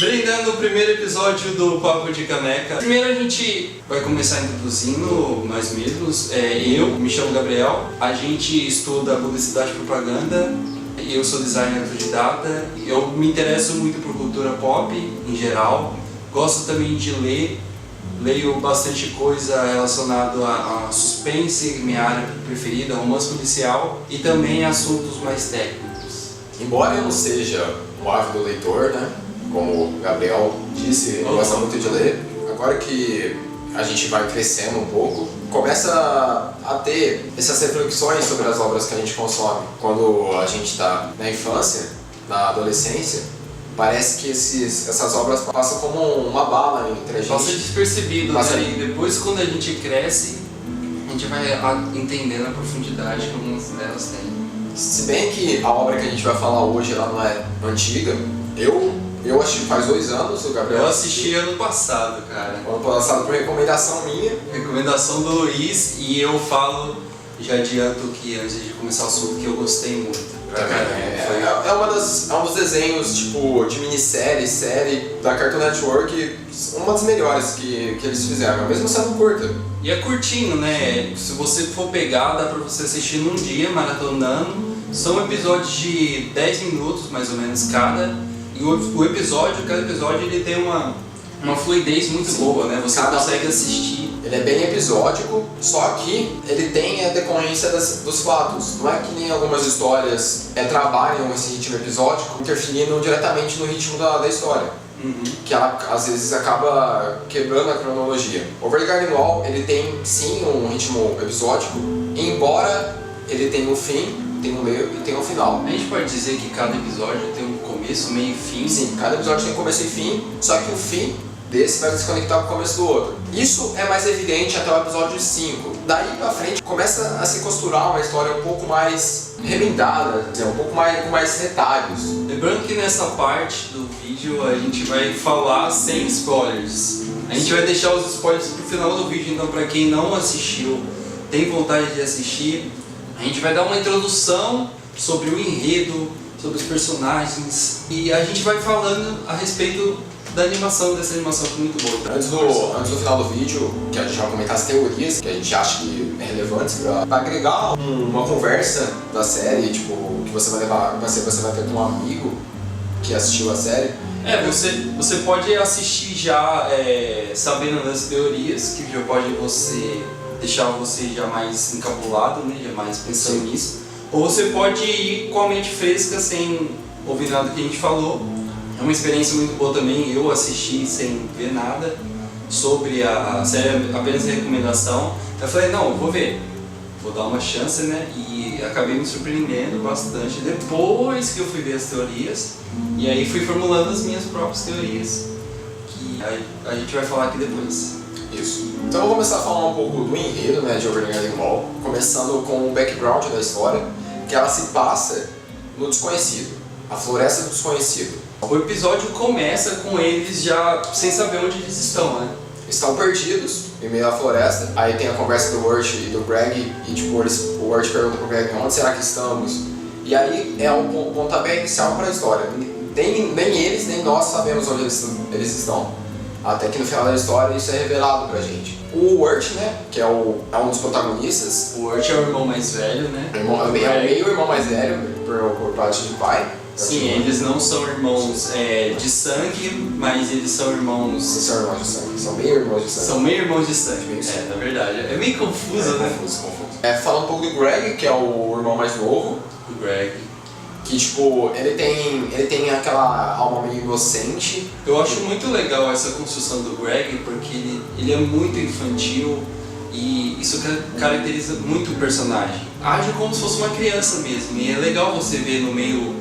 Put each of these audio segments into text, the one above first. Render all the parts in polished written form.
Brindando o primeiro episódio do Papo de Caneca. Primeiro a gente vai começar introduzindo nós mesmos. Eu me chamo Gabriel, a gente estuda publicidade e propaganda. Eu sou designer autodidata. Eu me interesso muito por cultura pop em geral. Gosto também de ler. Leio bastante coisa relacionada a suspense, minha área preferida, romance policial, e também assuntos mais técnicos. Embora eu não seja um ávido leitor, né? Como o Gabriel disse, ele gosta muito de ler. Agora que a gente vai crescendo um pouco, começa a ter essas reflexões sobre as obras que a gente consome. Quando a gente está na infância, na adolescência, parece que essas obras passam como uma bala entre a gente. Passa despercebido, né? E depois, quando a gente cresce, a gente vai entendendo a profundidade que algumas delas têm. Se bem que a obra que a gente vai falar hoje ela não é antiga, eu assisti faz 2 anos, o Gabriel. Eu assisti ano passado, cara. Ano passado por recomendação minha. Recomendação do Luiz, e eu falo, já adianto que antes de começar o assunto, que eu gostei muito. É um dos desenhos tipo de minissérie, série da Cartoon Network, uma das melhores que eles fizeram, mesmo sendo curta. E é curtinho, né? Se você for pegar, dá pra você assistir num dia, maratonando. São episódios de 10 minutos, mais ou menos, cada. E cada episódio ele tem uma fluidez muito boa, né? Você consegue assistir. Ele é bem episódico, só que ele tem a decorrência dos fatos. Não é que nem algumas histórias trabalham esse ritmo episódico, interferindo diretamente no ritmo da história. Que ela, às vezes, acaba quebrando a cronologia. Overgarden Wall, ele tem, sim, um ritmo episódico, embora ele tenha um fim, tem um meio e tem um final. A gente pode dizer que cada episódio tem um começo, meio e fim? Sim, cada episódio tem começo e fim, só que o fim desse vai se conectar com o começo do outro. Isso é mais evidente até o episódio 5. Daí pra frente começa a se costurar uma história um pouco mais remendada, um pouco mais com mais detalhes. Lembrando que nessa parte do vídeo a gente vai falar sem spoilers. A gente vai deixar os spoilers pro final do vídeo, então pra quem não assistiu, tem vontade de assistir, a gente vai dar uma introdução sobre o enredo, sobre os personagens, e a gente vai falando a respeito da animação, dessa animação que é muito boa. Antes do final do vídeo, que a gente vai comentar as teorias que a gente acha que é relevantes para agregar uma conversa da série, tipo, que você vai levar, você vai ter com um amigo que assistiu a série. Você pode assistir já sabendo das teorias, que já pode deixar você já mais encabulado, né, já mais pensando nisso. Ou você pode ir com a mente fresca, sem ouvir nada que a gente falou. É uma experiência muito boa também. Eu assisti sem ver nada sobre a série, apenas a recomendação. Eu falei, não, eu vou ver, vou dar uma chance, né? E acabei me surpreendendo bastante depois que eu fui ver as teorias. E aí fui formulando as minhas próprias teorias, que a gente vai falar aqui depois. Isso. Então eu vou começar a falar um pouco do enredo, né, de Overgarden Wall, começando com o background da história, que ela se passa no desconhecido, a floresta do desconhecido. O episódio começa com eles já sem saber onde eles estão, né? Estão perdidos em meio à floresta. Aí tem a conversa do Urt e do Greg, e tipo, o Urt pergunta pro Greg, onde será que estamos? E aí é o pontapé inicial para a história. Nem eles, nem nós sabemos onde eles estão. Até que no final da história isso é revelado pra gente. O Urt, né, que é um dos protagonistas. O Urt é o irmão mais velho, né? É o meio irmão mais velho, por parte de pai. Sim, eles não são irmãos de sangue, mas eles são irmãos... Não são irmãos de sangue, são meio irmãos de sangue. São meio irmãos de sangue, na verdade. É meio confuso, né? Confuso. Falando um pouco do Greg, que é o irmão mais novo. O Greg. Que tipo, ele tem aquela alma meio inocente. Eu acho muito legal essa construção do Greg, porque ele é muito infantil e isso caracteriza muito o personagem. Age como se fosse uma criança mesmo, e é legal você ver no meio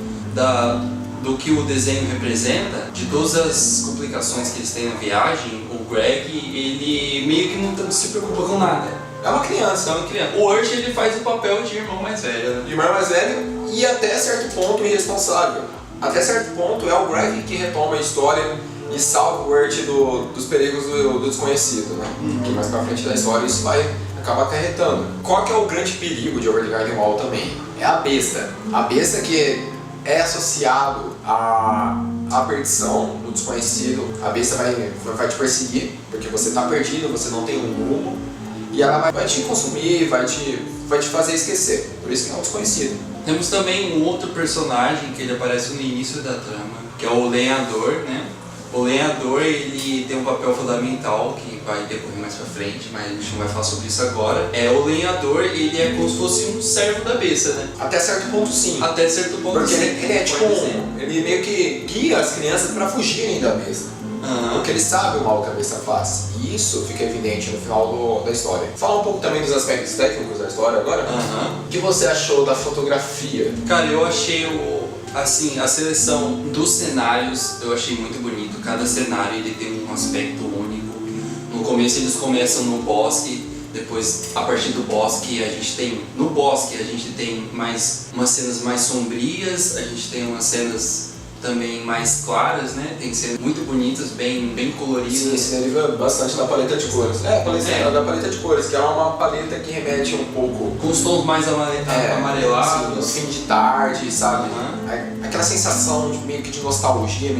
do que o desenho representa, de todas as complicações que eles têm na viagem, o Greg, ele meio que não se preocupa com nada. É uma criança. O Urt, ele faz o papel de irmão mais velho, né? De irmão mais velho e até certo ponto irresponsável. Até certo ponto é o Greg que retoma a história e salva o Urt dos perigos do desconhecido, né? Que mais pra frente da história isso vai acabar acarretando. Qual que é o grande perigo de Overgarden Wall também? É a besta. A besta que é associado à perdição, do desconhecido. A besta vai te perseguir, porque você tá perdido, você não tem um rumo, e ela vai te consumir, vai te fazer esquecer. Por isso que é um desconhecido. Temos também um outro personagem que ele aparece no início da trama, que é o lenhador, né? O lenhador, ele tem um papel fundamental que vai decorrer mais pra frente, mas a gente não vai falar sobre isso agora. O lenhador, ele é como se fosse um servo da besta, né? Até certo ponto, sim. Até certo ponto, porque sim. Ele é tipo ele meio que guia as crianças pra fugirem da besta. Porque ele sabe o mal que a besta faz. E isso fica evidente no final da história. Fala um pouco também dos aspectos técnicos da história agora. O que você achou da fotografia? Cara, eu achei a seleção dos cenários eu achei muito bonito. Cada cenário ele tem um aspecto único. No começo eles começam no bosque, depois a partir do bosque a gente tem mais umas cenas mais sombrias, a gente tem umas cenas também mais claras, né? Tem cenas muito bonitas, bem coloridas. Sim, se deriva bastante da paleta de cores. Da paleta de cores, que é uma paleta que remete um pouco com os tons mais amarelados. Sim, fim de tarde, sabe? Aquela sensação meio que de nostalgia,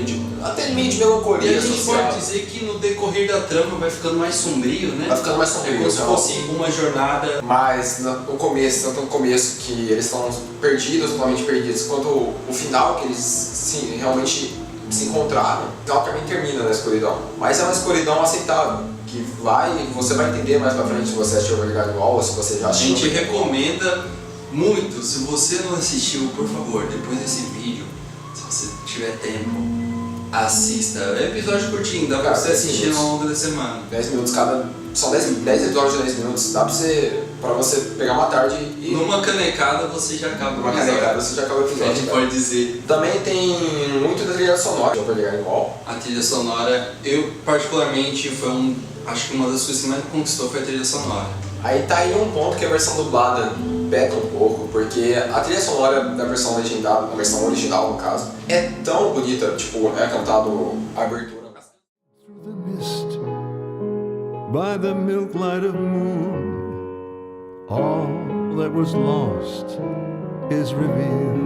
até meio de melancolia. E a gente pode dizer que no decorrer da trama vai ficando mais sombrio, né? Vai ficando mais sombrio. É como se fosse uma jornada. Mas no começo, tanto no começo que eles estão perdidos, totalmente perdidos, quanto o final que eles realmente se encontraram, o caminho termina na escuridão. Mas é uma escuridão aceitável, que você vai entender mais pra frente se você assistiu o Overguard Wall ou se você já assistiu. A gente recomenda muito, se você não assistiu, por favor, depois desse vídeo, se você tiver tempo, assista. É episódio curtinho, dá pra você assistir ao longo da semana. 10 minutos cada. São 10 episódios de 10 minutos, dá pra você pegar uma tarde e. Numa canecada você já acaba o episódio. A gente pode dizer. Também tem muito da trilha sonora de Overguard Wall. A trilha sonora, eu particularmente, acho que uma das coisas que mais me conquistou foi a trilha sonora. Aí tá aí um ponto que a versão dublada peca um pouco, porque a trilha sonora da versão legendada, da versão original no caso, é tão bonita, tipo, é cantado a abertura. By the milk light of moon, all that was lost is revealed.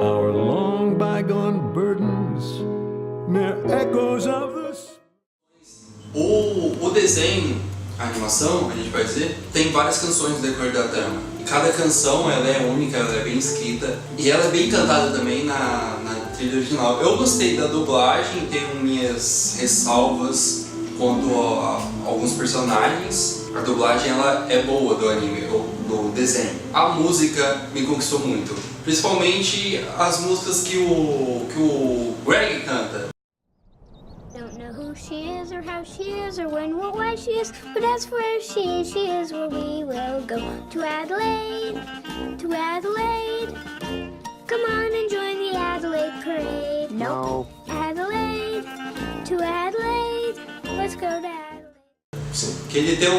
Our long bygone burdens, mere echoes of the... O desenho, a animação, a gente vai dizer, tem várias canções no decorrer da trama. E cada canção ela é única, ela é bem escrita e ela é bem cantada também na trilha original. Eu gostei da dublagem, tenho minhas ressalvas quanto a alguns personagens. A dublagem ela é boa do anime, do desenho. A música me conquistou muito, principalmente as músicas que o Greg canta. Don't know who she is or how she is or when or why she is, but as for where she is where we will go. To Adelaide, to Adelaide. Come on and join the Adelaide parade. No. Adelaide, to Adelaide. Let's go to Adelaide. Sim. Que ele tem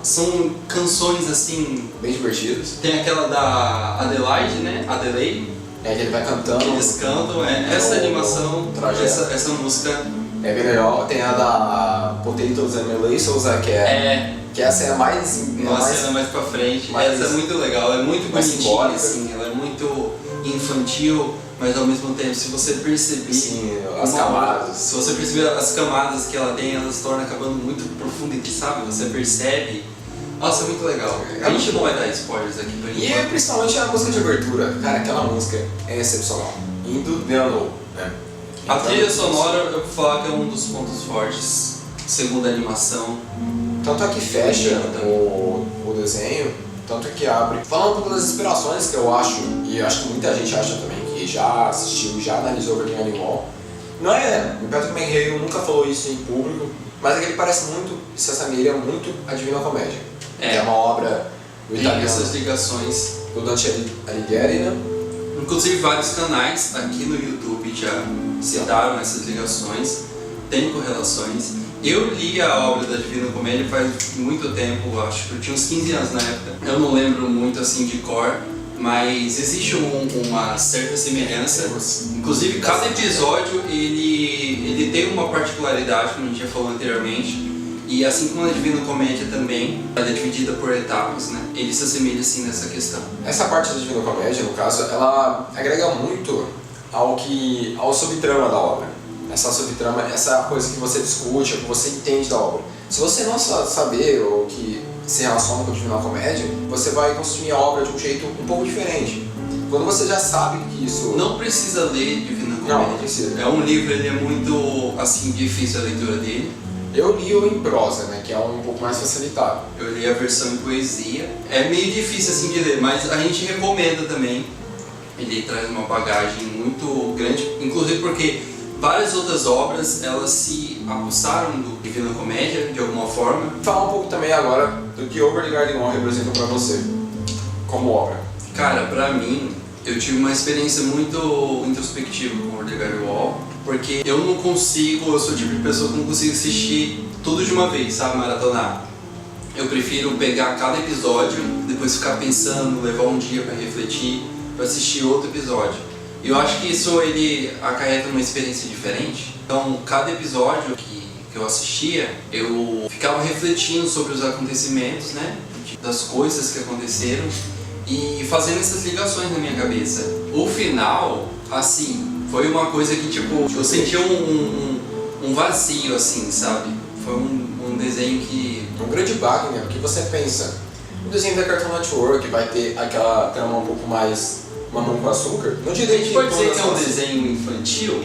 são canções assim Bem divertidas. Tem aquela da Adelaide, né? Adelaide. É que ele vai cantando. Eles cantam, essa animação, essa música. É bem legal. Tem a da Potatoes and Melissos, que essa é a mais... Uma cena mais pra frente. Essa é muito legal, é muito bonitinha, assim, ela é muito infantil, mas ao mesmo tempo, se você perceber... Sim, as camadas. Se você perceber as camadas que ela tem, ela se torna acabando muito profunda, sabe? Você percebe... Nossa, é muito legal. A gente não vai dar spoilers aqui pra E principalmente a música de abertura. Cara, aquela música é excepcional. Indo the Unknown, né? A trilha sonora, eu vou falar que é um dos pontos fortes, segundo a animação. Tanto é que fecha o desenho, tanto é que abre. Falando um pouco das inspirações que eu acho, e acho que muita gente acha também, que já assistiu, já analisou Overguard Wall. Não é, o Patrick McHale nunca falou isso em público, mas é que ele parece muito, se assemelha muito à Divina Comédia. É uma obra do italiano. Essas ligações. Do Dante Alighieri, né? Inclusive vários canais aqui no YouTube já citaram essas ligações, tem correlações. Eu li a obra da Divina Comédia faz muito tempo, acho que eu tinha uns 15 anos na época. Eu não lembro muito assim de cor, mas existe uma certa semelhança. Inclusive cada episódio ele tem uma particularidade, como a gente já falou anteriormente, E assim como a Divina Comédia também, ela é dividida por etapas, né? Ele se assemelha assim nessa questão. Essa parte da Divina Comédia, no caso, ela agrega muito ao subtrama da obra. Essa subtrama, essa coisa que você discute, que você entende da obra. Se você não saber ou que se relaciona com a Divina Comédia, você vai consumir a obra de um jeito um pouco diferente. Quando você já sabe que isso... Não precisa ler Divina Comédia. Não precisa. É um livro, ele é muito, assim, difícil a leitura dele. Eu li o em prosa, né, que é um pouco mais facilitado. Eu li a versão em poesia. É meio difícil, assim, de ler, mas a gente recomenda também. Ele traz uma bagagem muito grande, inclusive porque várias outras obras, elas se apossaram do Divina Comédia, de alguma forma. Falar um pouco também agora do que Over the Garden Wall representa pra você, como obra. Cara, pra mim, eu tive uma experiência muito introspectiva com Over the Garden Wall, porque eu sou o tipo de pessoa que não consigo assistir tudo de uma vez, sabe, maratonar. Eu prefiro pegar cada episódio, depois ficar pensando, levar um dia pra refletir, pra assistir outro episódio. E eu acho que isso ele acarreta uma experiência diferente. Então, cada episódio que eu assistia, eu ficava refletindo sobre os acontecimentos, né, das coisas que aconteceram e fazendo essas ligações na minha cabeça. O final, assim, foi uma coisa que, tipo, eu sentia um vazio, assim, sabe? Foi um desenho que... Um grande baque, né? O que você pensa? O desenho da Cartoon Network vai ter aquela trama um pouco mais mamão com açúcar. Não A diria gente que pode dizer que é um todas as- desenho infantil?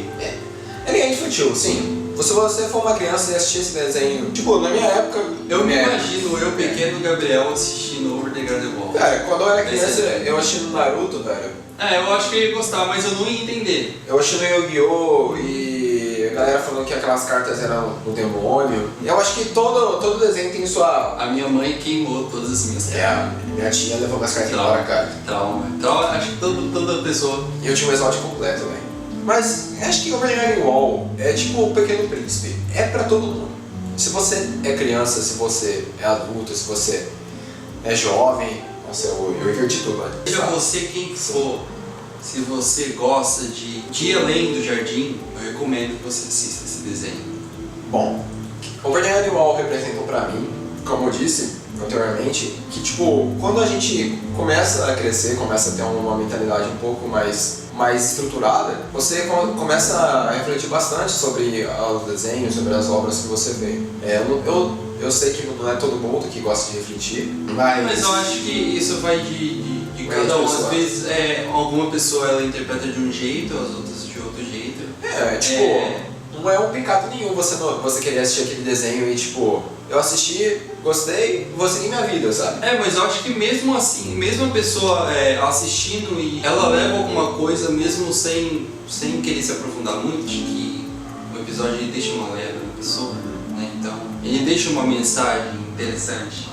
Ele é infantil, sim. Se você for uma criança e assistir esse desenho, tipo, na minha época... Eu me é, imagino eu, pequeno Gabriel, assistindo Over the Garden Wall. Cara, quando eu era criança, Esse é- eu assisti no Naruto, velho. Eu acho que eu ia gostar, mas eu não ia entender. Eu assisti no Yu-Gi-Oh! E a galera falando que aquelas cartas eram do demônio. Eu acho que todo desenho tem sua... A minha mãe queimou todas as minhas cartas. Minha tia levou minhas cartas embora, cara. Trauma. Acho que toda pessoa... E eu tinha um exótico completo, velho. Mas acho que Over the Garden Wall é tipo o Pequeno Príncipe. É pra todo mundo. Se você é criança, se você é adulto, se você é jovem... Nossa, eu inverti tudo, velho. Seja você quem for, se você gosta de ir além do jardim, eu recomendo que você assista esse desenho. Bom, Over the Garden Wall representou pra mim, como eu disse anteriormente, que tipo, quando a gente começa a crescer, começa a ter uma mentalidade um pouco mais estruturada, você começa a refletir bastante sobre os desenhos, sobre as obras que você vê. Eu sei que não é todo mundo que gosta de refletir, Mas eu acho que isso vai de Vai cada de um. Às pessoa. vezes alguma pessoa ela interpreta de um jeito, as outras de outro jeito. Não é um pecado nenhum você querer assistir aquele desenho e tipo, eu assisti, gostei, vou seguir minha vida, sabe? Mas eu acho que mesmo assim, mesmo a pessoa assistindo e ela leva alguma coisa, mesmo sem querer se aprofundar muito, acho que o episódio ele deixa uma leva na pessoa, né? Então, ele deixa uma mensagem interessante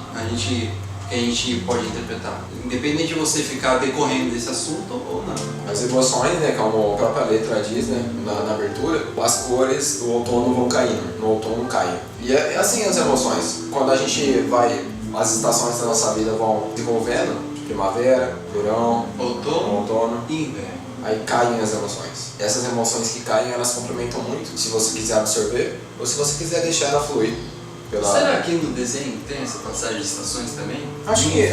que a gente pode interpretar, independente de você ficar decorrendo desse assunto ou não. As emoções, né, como a própria letra diz, né, na abertura, as cores do outono vão caindo, no outono caem. E é assim as emoções. Quando a gente as estações da nossa vida vão desenvolvendo, primavera, verão, outono, Inverno. aí caem as emoções. E essas emoções que caem, elas complementam muito, se você quiser absorver, ou se você quiser deixar ela fluir. Será que no desenho tem essa passagem de estações também? Acho que...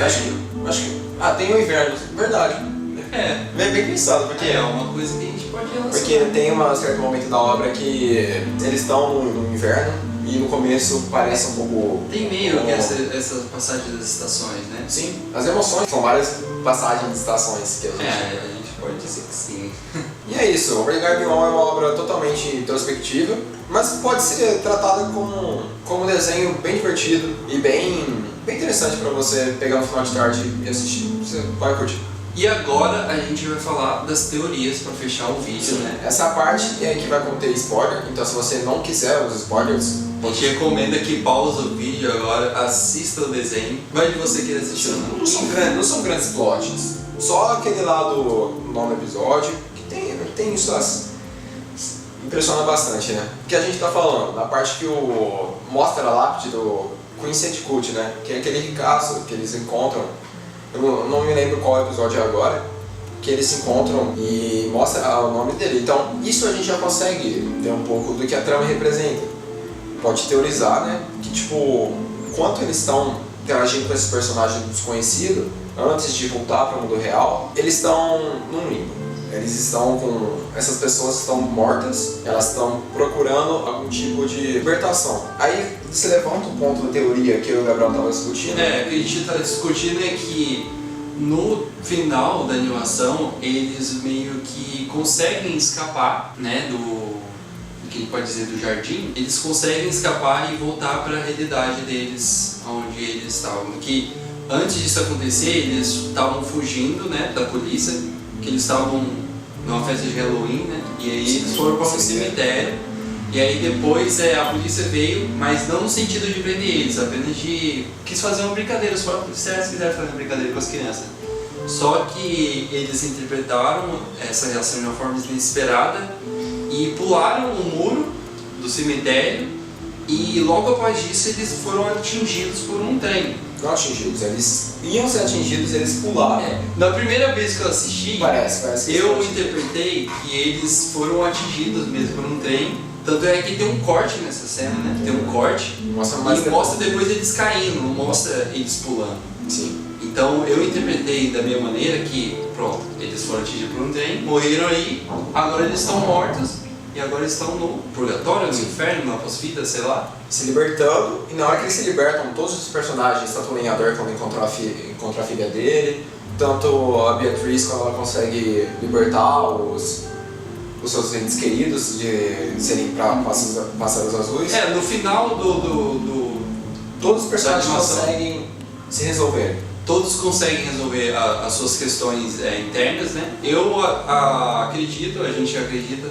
Ah, tem o inverno, verdade. Bem pensado, porque... É uma coisa que a gente pode relacionar. Porque tem um certo momento da obra que eles estão no inverno e no começo parece um pouco... Tem meio que essa passagem das estações, né? Sim, as emoções são várias passagens de estações que a gente... A gente pode dizer que sim. E é isso, Over the Garden Wall é uma obra totalmente introspectiva, mas pode ser tratada como um desenho bem divertido e bem interessante para você pegar no final de tarde e assistir. Você vai curtir. E agora a gente vai falar das teorias para fechar o vídeo, né? Essa parte é que vai conter spoiler, então se você não quiser os spoilers... A gente recomenda que pausa o vídeo agora, assista o desenho, vai de você querer assistir ou não. Não são grandes plots, só aquele lá do nono episódio, que tem isso, impressiona bastante, né? O que a gente tá falando, na parte que mostra a lápide do Queen Cult, né? Que é aquele ricaço que eles encontram, eu não me lembro qual episódio é agora, que eles se encontram e mostra o nome dele. Então, isso a gente já consegue ter um pouco do que a trama representa. pode teorizar, né, que tipo, enquanto eles estão interagindo com esses personagens desconhecidos, antes de voltar para o mundo real, eles estão num limbo. Eles estão com... Essas pessoas estão mortas, elas estão procurando algum tipo de libertação. Aí você levanta um ponto da teoria que eu e o Gabriel estava discutindo. O que a gente está discutindo é que no final da animação eles meio que conseguem escapar, né, do que a gente pode dizer do jardim. Eles conseguem escapar e voltar para a realidade deles, onde eles estavam. Que antes disso acontecer, eles estavam fugindo, né, da polícia, que eles estavam numa festa de Halloween, né, e aí eles foram para um cemitério. E aí depois a polícia veio, mas não no sentido de prender eles, apenas quis fazer uma brincadeira, os próprios policiais quiseram fazer uma brincadeira com as crianças. Só que eles interpretaram essa reação de uma forma inesperada e pularam o muro do cemitério, e logo após disso eles foram atingidos por um trem. Não atingidos, eles iam ser atingidos, eles pularam. Na primeira vez que eu assisti, Parece que eu interpretei que eles foram atingidos mesmo por um trem. Tanto é que tem um corte nessa cena, né? Tem um corte e mostra depois eles caindo, não mostra eles pulando. Sim. Então eu interpretei da minha maneira que, pronto, eles foram atingidos por um trem, morreram aí, agora eles estão mortos e agora estão no purgatório, no inferno, na pós-vida, sei lá. Se libertando, e na hora que eles se libertam, todos os personagens, tanto o lenhador quando encontra a filha dele, tanto a Beatriz quando ela consegue libertar os seus entes queridos de serem para pássaros azuis. No final todos os personagens conseguem se resolver. Todos conseguem resolver as suas questões internas, né? Eu acredito, a gente acredita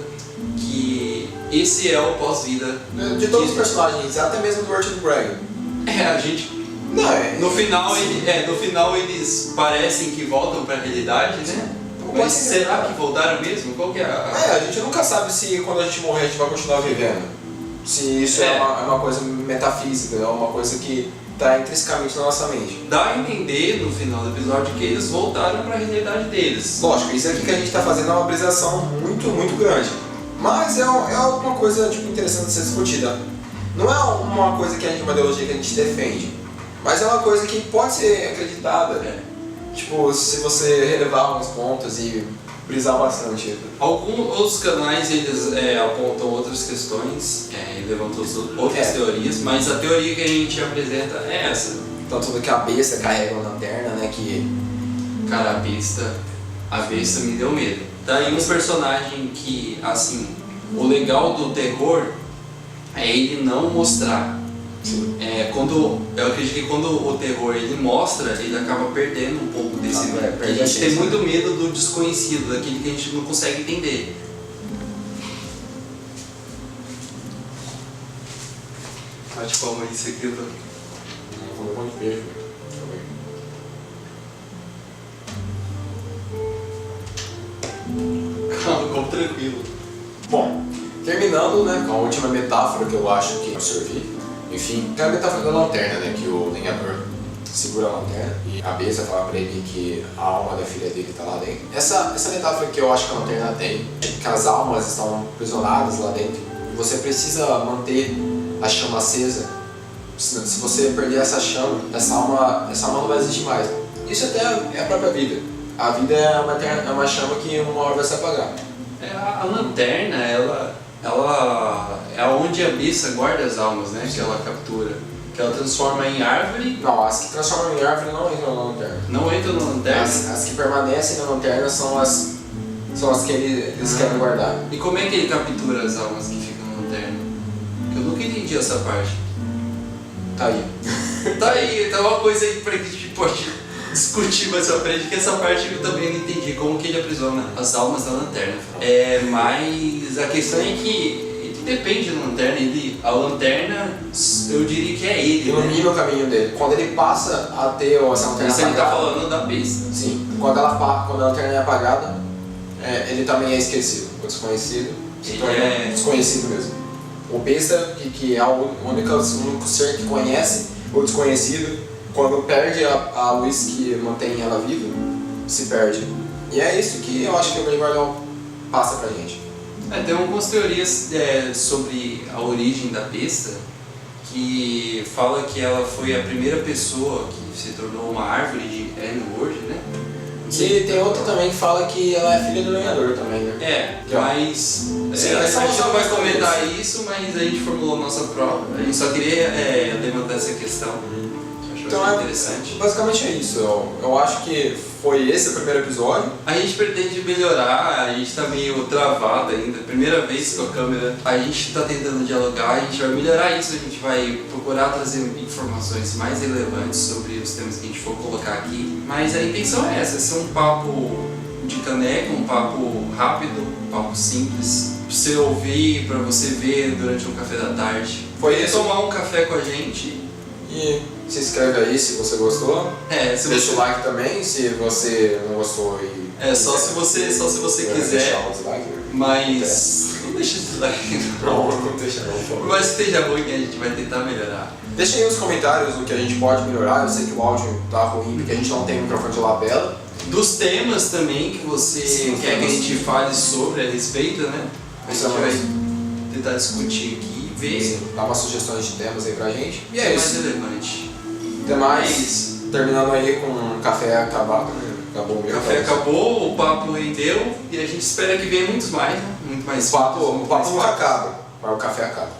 que esse é o pós-vida de todos os personagens, até mesmo do Arthur Bragg. A gente... No final eles parecem que voltam para a realidade, né? Mas será que voltaram mesmo? Qual que é a gente nunca sabe se quando a gente morrer a gente vai continuar vivendo. Se isso é uma coisa metafísica, é uma coisa que está intrinsecamente na nossa mente. Dá a entender no final do episódio que eles voltaram para a realidade deles. Lógico, isso aqui que a gente está fazendo é uma brisação muito, muito grande. Mas é alguma coisa interessante de ser discutida. Não é uma coisa que uma ideologia que a gente defende, mas é uma coisa que pode ser acreditada. Tipo, se você relevar alguns pontos e brisar bastante. Alguns outros canais eles apontam outras questões, levantam outras teorias, mas a teoria que a gente apresenta é essa. Tanto do que a besta carrega uma lanterna, né, que... Cara, a besta me deu medo. Tá aí um personagem que, assim, o legal do terror é ele não mostrar. Eu acredito que quando o terror ele mostra, ele acaba perdendo um pouco desse medo. A gente tem muito medo do desconhecido, daquele que a gente não consegue entender. Bate palma isso aqui, eu tô... Vou comer um monte de beijo. Calma, como tranquilo. Bom, terminando, né, com a última metáfora que eu acho que absorvi. Enfim, é a metáfora da lanterna, né, que o lenhador segura a lanterna e a besta fala pra ele que a alma da filha dele tá lá dentro. Essa metáfora que eu acho que a lanterna tem, que as almas estão aprisionadas lá dentro e você precisa manter a chama acesa. Se você perder essa chama, essa alma não vai existir mais. Isso até é a própria vida. A vida é uma chama que uma hora vai se apagar. A lanterna, ela é onde a besta guarda as almas, né? Que ela captura. Que ela transforma em árvore. Não, as que transformam em árvore não entram na lanterna. Não entram na lanterna? As que permanecem na lanterna são as que eles querem guardar. E como é que ele captura as almas que ficam na lanterna? Eu nunca entendi essa parte. Tá aí. Tá aí, tá uma coisa aí pra que a gente pode discutir mais pra frente, que essa parte eu também não entendi, como que ele aprisiona as almas da lanterna. Mas a questão é que ele depende da lanterna, a lanterna, eu diria que é ele, ilumina, né, o caminho dele. Quando ele passa a ter essa lanterna apagada... Você tá falando da besta. Sim, quando a lanterna é apagada, ele também é esquecido. O desconhecido se torna desconhecido mesmo. O besta, que é o único ser que conhece o desconhecido, quando perde a luz que mantém ela viva, se perde. E é isso que eu acho que o Grey Guardião passa pra gente. Tem algumas teorias sobre a origem da besta, que fala que ela foi a primeira pessoa que se tornou uma árvore de N-word, né? E tem outro também que fala que ela é filha do lenhador também, né? Mas Sim, a gente mas são não vai os comentar isso, mas a gente formulou a nossa prova. A gente só queria levantar essa questão. Que eu acho interessante. Basicamente é isso. Eu acho que foi esse o primeiro episódio. A gente pretende melhorar, a gente tá meio travado ainda. Primeira vez com a câmera, a gente tá tentando dialogar, a gente vai melhorar isso, a gente vai procurar trazer informações mais relevantes sobre os temas que a gente for colocar aqui. Mas a intenção é essa, ser um papo de caneca, um papo rápido, um papo simples. Pra você ouvir, pra você ver durante um café da tarde. Foi isso. Tomar um café com a gente. E se inscreve aí se você gostou. Deixa o like também se você não gostou e. Só se você quiser. Deixar o dislike. Mas. Não deixa de like. Não deixa não. Mas esteja ruim que a gente vai tentar melhorar. Deixa aí nos comentários o que a gente pode melhorar. Eu sei que o áudio tá ruim porque a gente não tem um microfone de lapela. Dos temas também que você quer que a gente fale sobre a respeito, né? A gente vai tentar discutir aqui e ver. Dá umas sugestões de temas aí pra gente. E é é mais isso. relevante. Até mais. Terminando aí com um café acabado, né? Acabou o O café acabou, o papo rendeu e a gente espera que venha muitos mais, né? Muito mais. O papo nunca acaba, mas o café acaba.